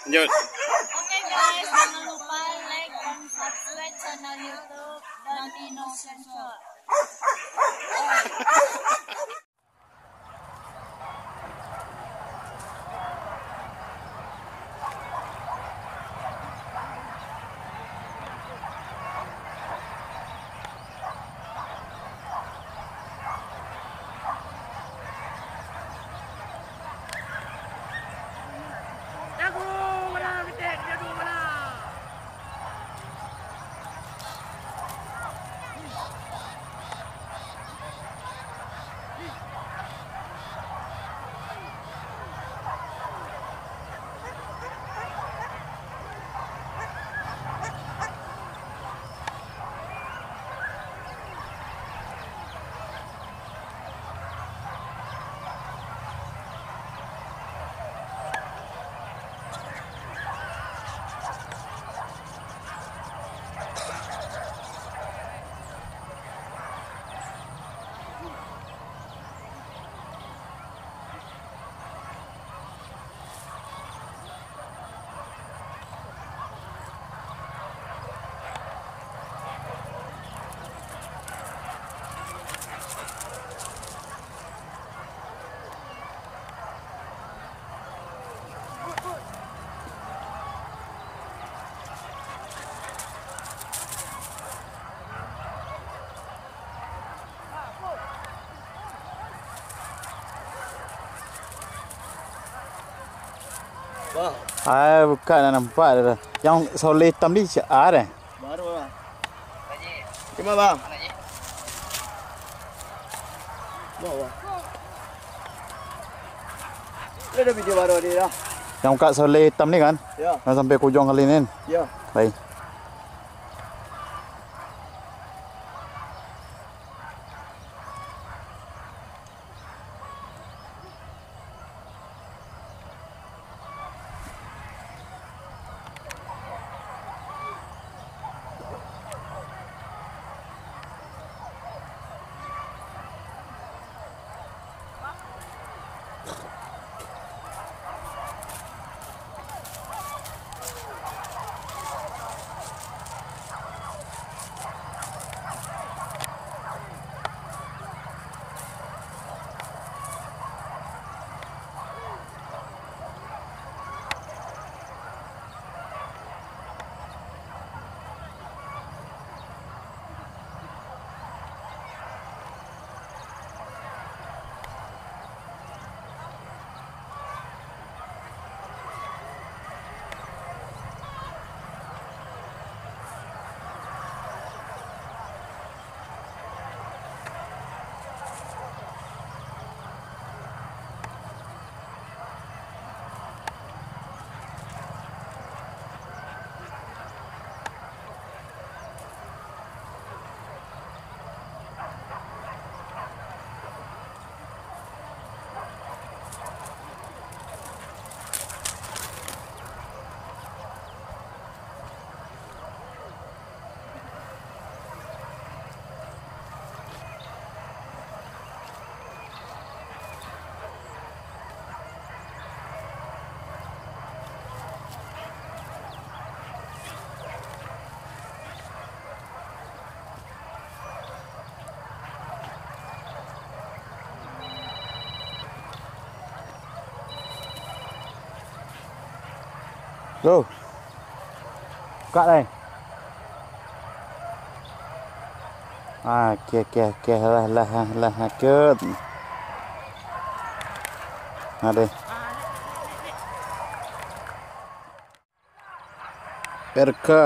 Lanjut. Oke guys, jangan lupa like dan subscribe channel YouTube dan Dino Sensor. Bukan dah nampak dah. Yang soleh hitam ni ada. Baru lah. Gimana bang? Bawa. Ada video baru dia dah. Yang kat soleh hitam ni kan? Ya. Yang sampai ke ujung kali ni. Ya. Baik. Go. Buka đây. Kìa là chết. Đây. Perka.